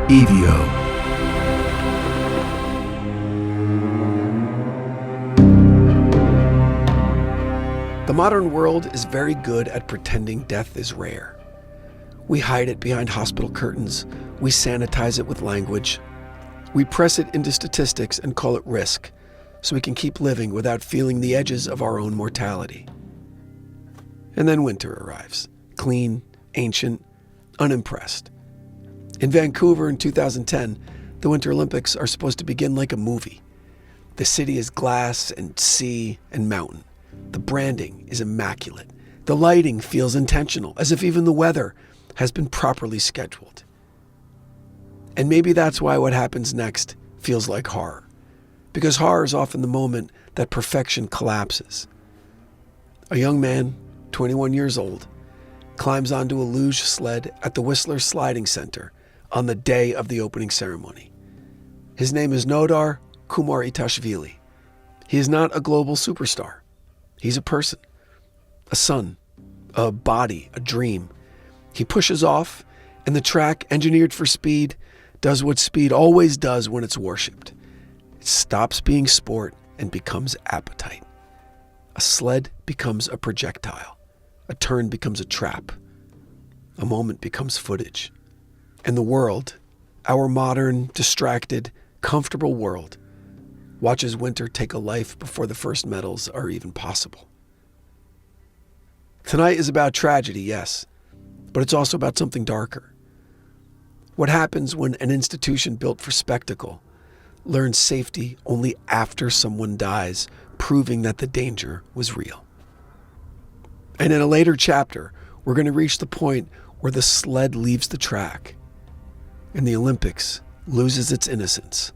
EVO. The modern world is very good at pretending death is rare. We hide it behind hospital curtains. We sanitize it with language. We press it into statistics and call it risk, so we can keep living without feeling the edges of our own mortality. And then winter arrives, clean, ancient, unimpressed. In Vancouver in 2010, the Winter Olympics are supposed to begin like a movie. The city is glass and sea and mountain. The branding is immaculate. The lighting feels intentional, as if even the weather has been properly scheduled. And maybe that's why what happens next feels like horror. Because horror is often the moment that perfection collapses. A young man, 21 years old, climbs onto a luge sled at the Whistler Sliding Center on the day of the opening ceremony. His name is Nodar Kumarishvili. He is not a global superstar. He's a person, a son, a body, a dream. He pushes off, and the track, engineered for speed, does what speed always does when it's worshipped. It stops being sport and becomes appetite. A sled becomes a projectile. A turn becomes a trap. A moment becomes footage. And the world, our modern, distracted, comfortable world, watches winter take a life before the first medals are even possible. Tonight is about tragedy, yes, but it's also about something darker. What happens when an institution built for spectacle learns safety only after someone dies, proving that the danger was real? And in a later chapter, we're going to reach the point where the sled leaves the track and the Olympics loses its innocence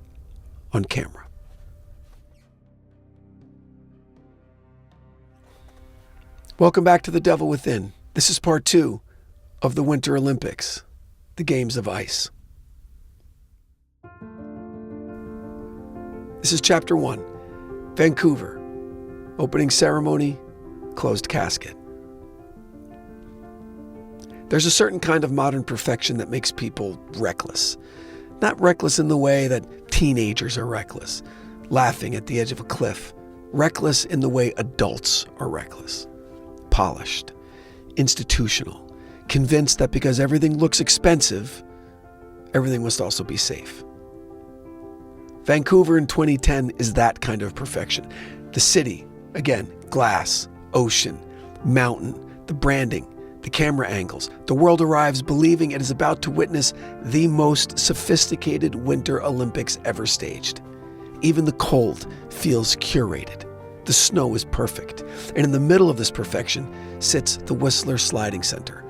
on camera. Welcome back to The Devil Within. This is part 2 of the Winter Olympics, the Games of Ice. This is chapter 1, Vancouver, opening ceremony, closed casket. There's a certain kind of modern perfection that makes people reckless. Not reckless in the way that teenagers are reckless, laughing at the edge of a cliff. Reckless in the way adults are reckless. Polished, institutional, convinced that because everything looks expensive, everything must also be safe. Vancouver in 2010 is that kind of perfection. The city, again, glass, ocean, mountain, the branding, the camera angles. The world arrives believing it is about to witness the most sophisticated Winter Olympics ever staged. Even the cold feels curated. The snow is perfect. And in the middle of this perfection sits the Whistler Sliding Center,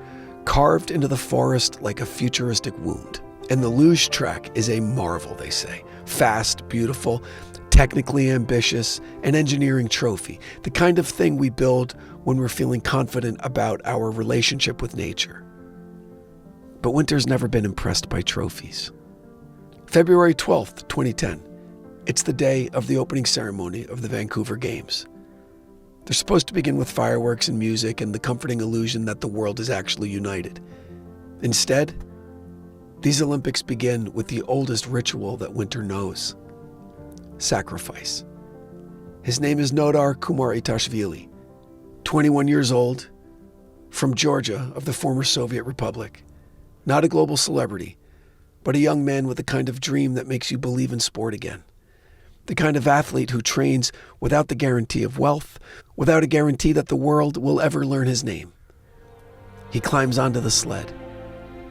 carved into the forest like a futuristic wound. And the luge track is a marvel, they say. Fast, beautiful, technically ambitious, an engineering trophy. The kind of thing we build when we're feeling confident about our relationship with nature. But winter's never been impressed by trophies. February 12th, 2010. It's the day of the opening ceremony of the Vancouver Games. They're supposed to begin with fireworks and music and the comforting illusion that the world is actually united. Instead, these Olympics begin with the oldest ritual that winter knows: sacrifice. His name is Nodar Kumarishvili, 21 years old, from Georgia of the former Soviet Republic. Not a global celebrity, but a young man with the kind of dream that makes you believe in sport again. The kind of athlete who trains without the guarantee of wealth, without a guarantee that the world will ever learn his name. He climbs onto the sled.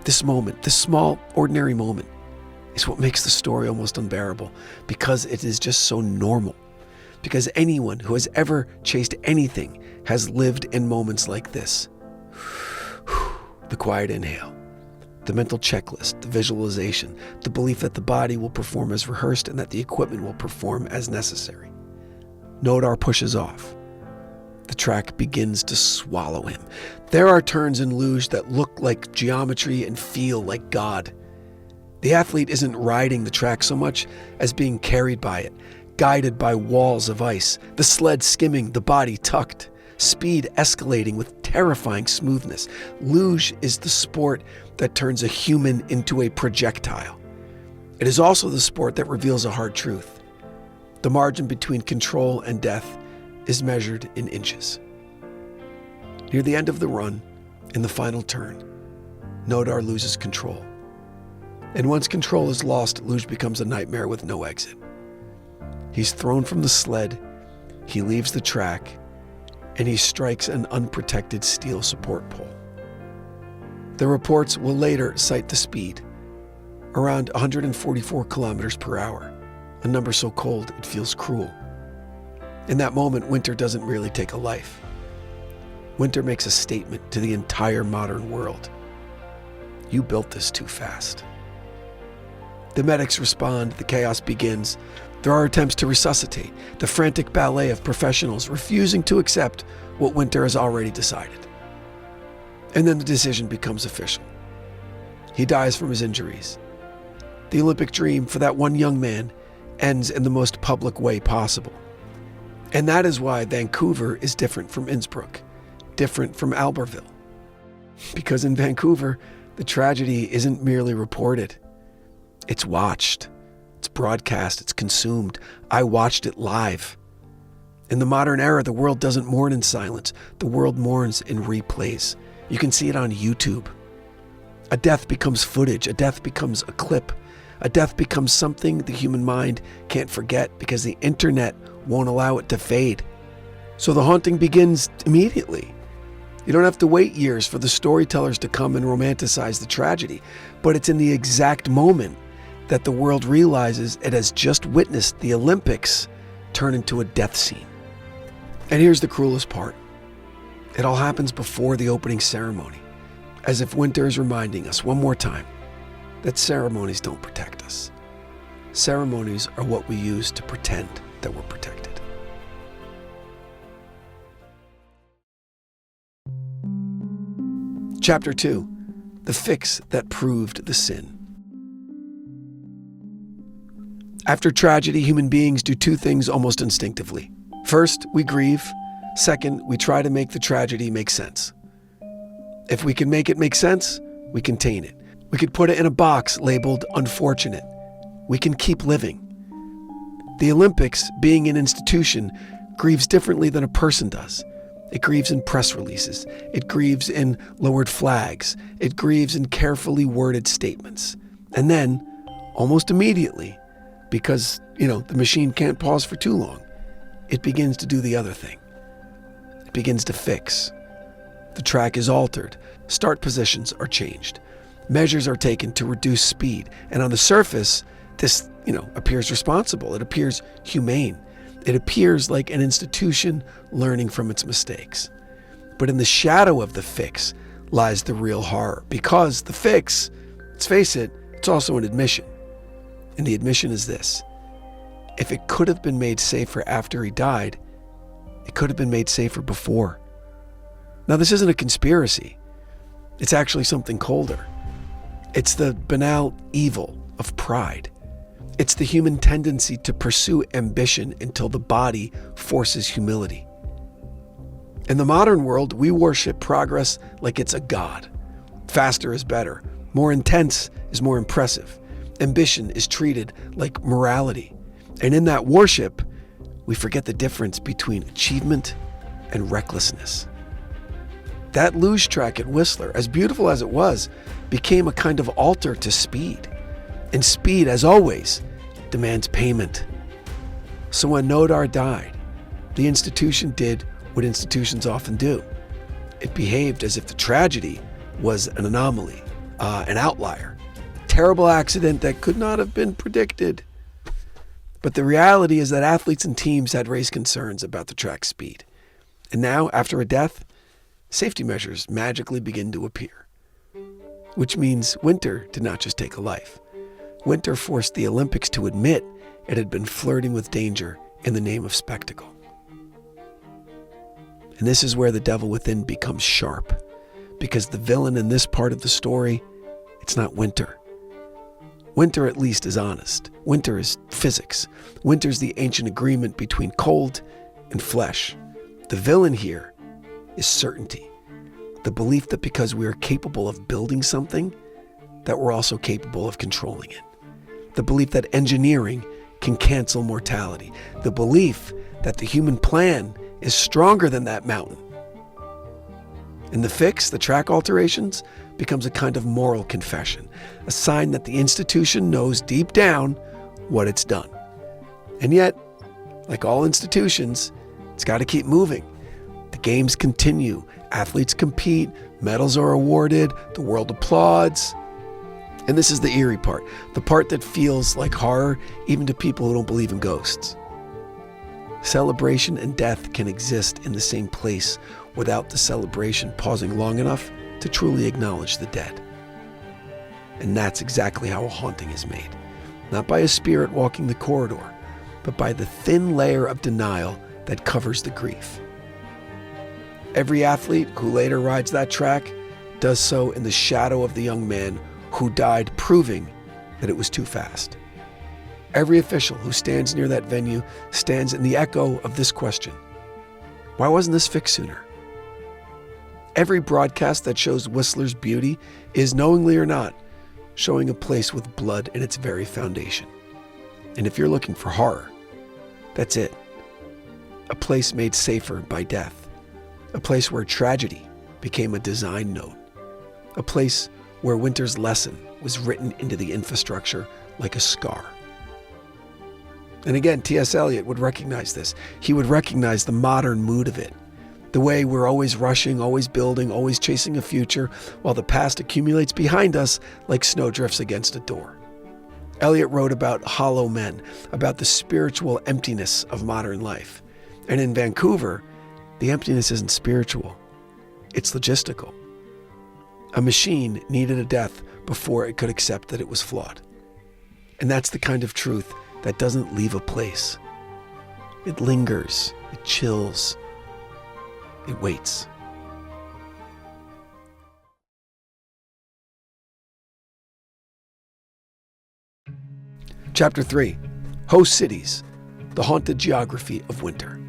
This moment, this small, ordinary moment, is what makes the story almost unbearable, because it is just so normal. Because anyone who has ever chased anything has lived in moments like this. The quiet inhale, the mental checklist, the visualization, the belief that the body will perform as rehearsed and that the equipment will perform as necessary. Nodar pushes off. The track begins to swallow him. There are turns in luge that look like geometry and feel like God. The athlete isn't riding the track so much as being carried by it, guided by walls of ice, the sled skimming, the body tucked. speed escalating with terrifying smoothness. Luge is the sport that turns a human into a projectile. It is also the sport that reveals a hard truth. The margin between control and death is measured in inches. Near the end of the run, in the final turn, Nodar loses control. And once control is lost, luge becomes a nightmare with no exit. He's thrown from the sled, he leaves the track, and he strikes an unprotected steel support pole. The reports will later cite the speed, around 144 kilometers per hour, a number so cold it feels cruel. In that moment, Winter doesn't really take a life. Winter makes a statement to the entire modern world. You built this too fast. The medics respond, the chaos begins. There are attempts to resuscitate, the frantic ballet of professionals refusing to accept what Winter has already decided. And then the decision becomes official. He dies from his injuries. The Olympic dream for that one young man ends in the most public way possible. And that is why Vancouver is different from Innsbruck, different from Albertville. Because in Vancouver, the tragedy isn't merely reported. It's watched, it's broadcast, it's consumed. I watched it live. In the modern era, the world doesn't mourn in silence. The world mourns in replays. You can see it on YouTube. A death becomes footage. A death becomes a clip. A death becomes something the human mind can't forget because the internet won't allow it to fade. So the haunting begins immediately. You don't have to wait years for the storytellers to come and romanticize the tragedy, but it's in the exact moment that the world realizes it has just witnessed the Olympics turn into a death scene. And here's the cruelest part. It all happens before the opening ceremony, as if Winter is reminding us one more time that ceremonies don't protect us. Ceremonies are what we use to pretend that we're protected. Chapter 2, The Fix That Proved the Sin. After tragedy, human beings do two things almost instinctively. First, we grieve. Second, we try to make the tragedy make sense. If we can make it make sense, we contain it. We could put it in a box labeled unfortunate. We can keep living. The Olympics, being an institution, grieves differently than a person does. It grieves in press releases. It grieves in lowered flags. It grieves in carefully worded statements. And then, almost immediately, because, the machine can't pause for too long, it begins to do the other thing. It begins to fix. The track is altered. Start positions are changed. Measures are taken to reduce speed. And on the surface, this, appears responsible. It appears humane. It appears like an institution learning from its mistakes. But in the shadow of the fix lies the real horror. Because the fix, let's face it, it's also an admission. And the admission is this: if it could have been made safer after he died, it could have been made safer before. Now, this isn't a conspiracy. It's actually something colder. It's the banal evil of pride. It's the human tendency to pursue ambition until the body forces humility. In the modern world, we worship progress like it's a god. Faster is better. More intense is more impressive. Ambition is treated like morality. And in that worship, we forget the difference between achievement and recklessness. That luge track at Whistler, as beautiful as it was, became a kind of altar to speed. And speed, as always, demands payment. So when Nodar died, the institution did what institutions often do. It behaved as if the tragedy was an anomaly, an outlier. Terrible accident that could not have been predicted. But the reality is that athletes and teams had raised concerns about the track's speed. And now, after a death, safety measures magically begin to appear. Which means Winter did not just take a life. Winter forced the Olympics to admit it had been flirting with danger in the name of spectacle. And this is where the devil within becomes sharp. Because the villain in this part of the story, it's not Winter. Winter at least is honest. Winter is physics. Winter's the ancient agreement between cold and flesh. The villain here is certainty. The belief that because we are capable of building something, that we're also capable of controlling it. The belief that engineering can cancel mortality. The belief that the human plan is stronger than that mountain. And the fix, the track alterations, becomes a kind of moral confession, a sign that the institution knows deep down what it's done. And yet, like all institutions, it's got to keep moving. The games continue, athletes compete, medals are awarded, the world applauds. And this is the eerie part, the part that feels like horror even to people who don't believe in ghosts. Celebration and death can exist in the same place without the celebration pausing long enough to truly acknowledge the dead. And that's exactly how a haunting is made. Not by a spirit walking the corridor, but by the thin layer of denial that covers the grief. Every athlete who later rides that track does so in the shadow of the young man who died proving that it was too fast. Every official who stands near that venue stands in the echo of this question: why wasn't this fixed sooner? Every broadcast that shows Whistler's beauty is, knowingly or not, showing a place with blood in its very foundation. And if you're looking for horror, that's it. A place made safer by death. A place where tragedy became a design note. A place where winter's lesson was written into the infrastructure like a scar. And again, T.S. Eliot would recognize this. He would recognize the modern mood of it. The way we're always rushing, always building, always chasing a future, while the past accumulates behind us like snowdrifts against a door. Eliot wrote about hollow men, about the spiritual emptiness of modern life. And in Vancouver, the emptiness isn't spiritual. It's logistical. A machine needed a death before it could accept that it was flawed. And that's the kind of truth that doesn't leave a place. It lingers, it chills, it waits. Chapter 3, Host Cities, the Haunted Geography of Winter.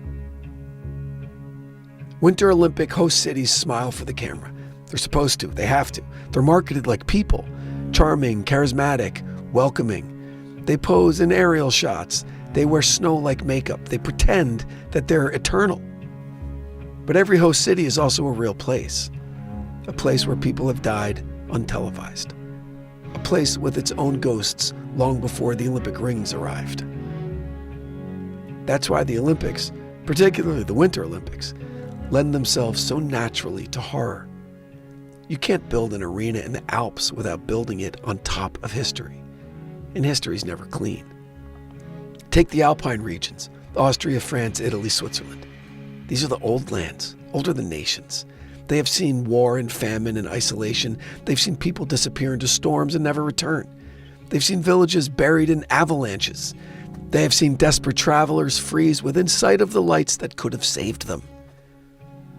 Winter Olympic host cities smile for the camera. They're supposed to, they have to. They're marketed like people, charming, charismatic, welcoming. They pose in aerial shots. They wear snow-like makeup. They pretend that they're eternal. But every host city is also a real place. A place where people have died untelevised. A place with its own ghosts long before the Olympic rings arrived. That's why the Olympics, particularly the Winter Olympics, lend themselves so naturally to horror. You can't build an arena in the Alps without building it on top of history. And history's never clean. Take the Alpine regions, Austria, France, Italy, Switzerland. These are the old lands, older than nations. They have seen war and famine and isolation. They've seen people disappear into storms and never return. They've seen villages buried in avalanches. They have seen desperate travelers freeze within sight of the lights that could have saved them.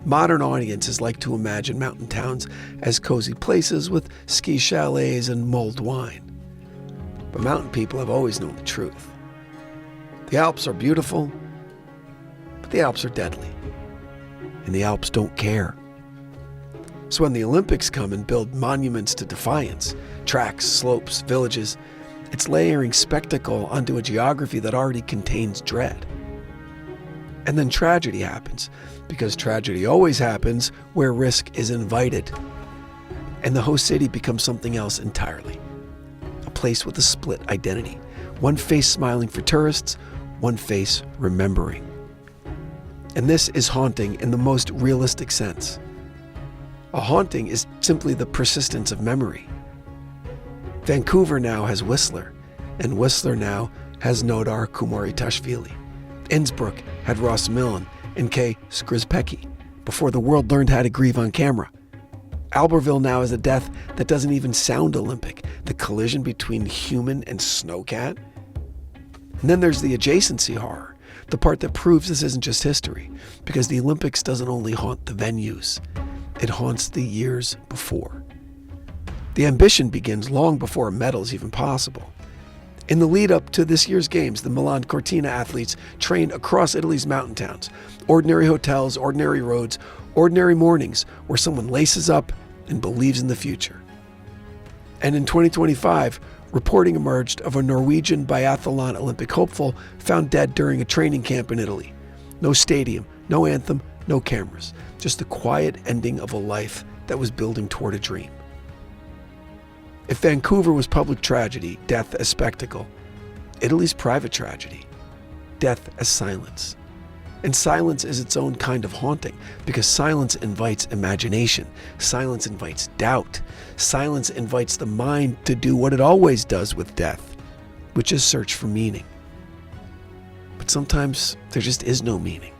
Modern audiences like to imagine mountain towns as cozy places with ski chalets and mulled wine. But mountain people have always known the truth. The Alps are beautiful, but the Alps are deadly. And the Alps don't care. So when the Olympics come and build monuments to defiance, tracks, slopes, villages, it's layering spectacle onto a geography that already contains dread. And then tragedy happens, because tragedy always happens where risk is invited. And the host city becomes something else entirely. A place with a split identity. One face smiling for tourists, one face remembering. And this is haunting in the most realistic sense. A haunting is simply the persistence of memory. Vancouver now has Whistler, and Whistler now has Nodar Kumaritashvili. Innsbruck had Ross Millen and Kay Skrzpecki before the world learned how to grieve on camera. Albertville now has a death that doesn't even sound Olympic, the collision between human and snowcat. And then there's the adjacency horror, the part that proves this isn't just history, because the Olympics doesn't only haunt the venues, it haunts the years before. The ambition begins long before a medal is even possible. In the lead up to this year's games, the Milan Cortina athletes train across Italy's mountain towns, ordinary hotels, ordinary roads, Ordinary mornings where someone laces up and believes in the future. And in 2025, reporting emerged of a Norwegian biathlon Olympic hopeful found dead during a training camp in Italy. No stadium, no anthem, no cameras, just the quiet ending of a life that was building toward a dream. If Vancouver was public tragedy, death as spectacle, Italy's private tragedy, death as silence. And silence is its own kind of haunting, because silence invites imagination. Silence invites doubt. Silence invites the mind to do what it always does with death, which is search for meaning. But sometimes there just is no meaning.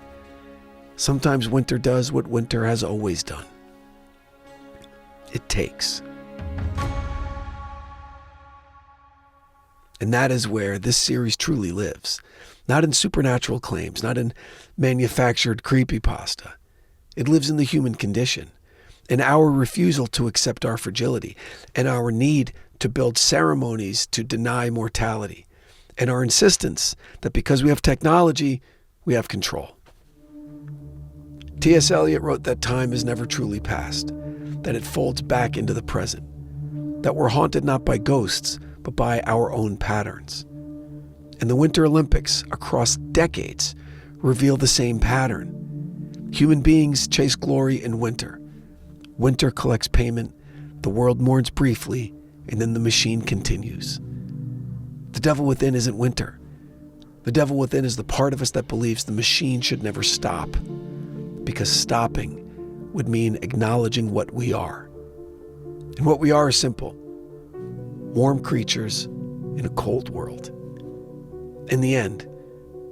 Sometimes winter does what winter has always done. It takes. And that is where this series truly lives. Not in supernatural claims, not in manufactured creepypasta. It lives in the human condition, in our refusal to accept our fragility, and our need to build ceremonies to deny mortality, and our insistence that because we have technology, we have control. T.S. Eliot wrote that time is never truly past, that it folds back into the present, that we're haunted not by ghosts, but by our own patterns. And the Winter Olympics, across decades, reveal the same pattern. Human beings chase glory in winter. Winter collects payment, the world mourns briefly, and then the machine continues. The devil within isn't winter. The devil within is the part of us that believes the machine should never stop, because stopping would mean acknowledging what we are. And what we are is simple: warm creatures in a cold world. In the end,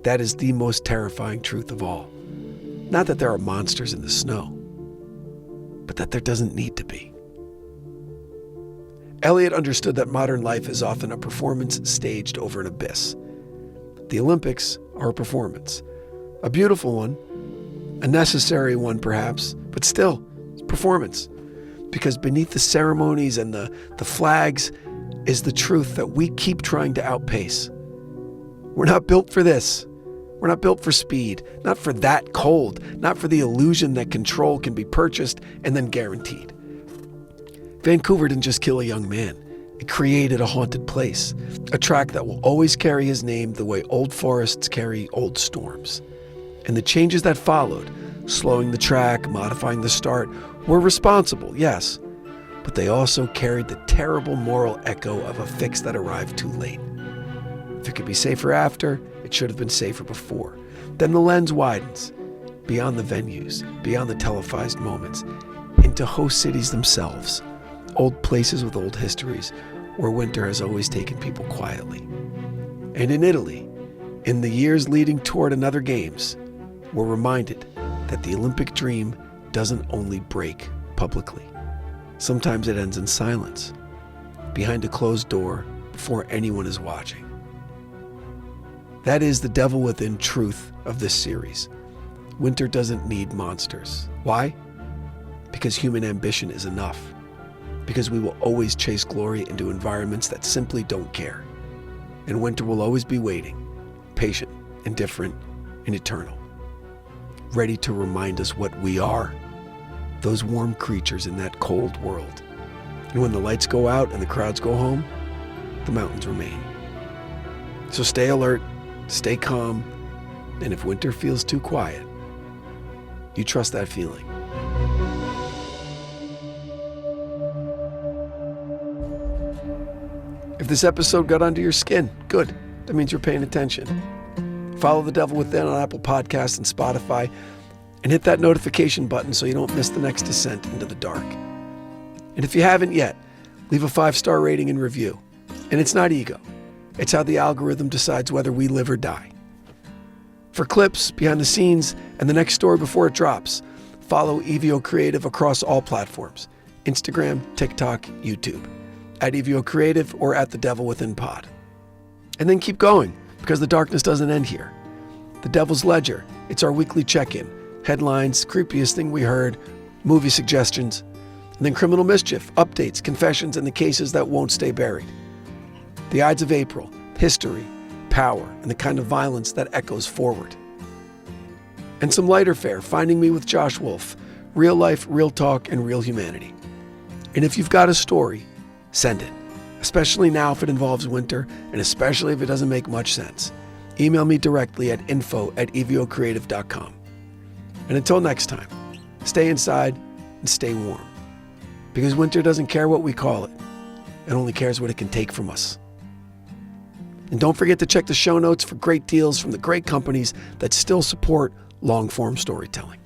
that is the most terrifying truth of all. Not that there are monsters in the snow, but that there doesn't need to be. Eliot understood that modern life is often a performance staged over an abyss. The Olympics are a performance, a beautiful one, a necessary one perhaps, but still, it's performance. Because beneath the ceremonies and the flags is the truth that we keep trying to outpace. We're not built for this. We're not built for speed, not for that cold, not for the illusion that control can be purchased and then guaranteed. Vancouver didn't just kill a young man. It created a haunted place, a track that will always carry his name the way old forests carry old storms. And the changes that followed, slowing the track, modifying the start, were responsible, yes, but they also carried the terrible moral echo of a fix that arrived too late. If it could be safer after, it should have been safer before. Then the lens widens, beyond the venues, beyond the televised moments, into host cities themselves, old places with old histories, where winter has always taken people quietly. And in Italy, in the years leading toward another Games, we're reminded that the Olympic dream doesn't only break publicly. Sometimes it ends in silence, behind a closed door, before anyone is watching. That is the devil within truth of this series. Winter doesn't need monsters. Why? Because human ambition is enough. Because we will always chase glory into environments that simply don't care. And winter will always be waiting, patient, indifferent, and eternal. Ready to remind us what we are, those warm creatures in that cold world. And when the lights go out and the crowds go home, the mountains remain. So stay alert, stay calm, and if winter feels too quiet, you trust that feeling. If this episode got under your skin, good. That means you're paying attention. Follow The Devil Within on Apple Podcasts and Spotify, and hit that notification button so you don't miss the next descent into the dark. And if you haven't yet, leave a 5-star rating and review. And it's not ego. It's how the algorithm decides whether we live or die. For clips, behind the scenes, and the next story before it drops, follow EVO Creative across all platforms: Instagram, TikTok, YouTube, at EVO Creative or at The Devil Within Pod. And then keep going, because the darkness doesn't end here. The Devil's Ledger, it's our weekly check-in. Headlines, creepiest thing we heard, movie suggestions, and then Criminal Mischief, updates, confessions, and the cases that won't stay buried. The Ides of April, history, power, and the kind of violence that echoes forward. And some lighter fare, Finding Me with Josh Wolf, Real life, real talk, and real humanity. And if you've got a story, send it. Especially now if it involves winter, and especially if it doesn't make much sense. Email me directly at info@evocreative.com. And until next time, stay inside and stay warm. Because winter doesn't care what we call it. It only cares what it can take from us. And don't forget to check the show notes for great deals from the great companies that still support long-form storytelling.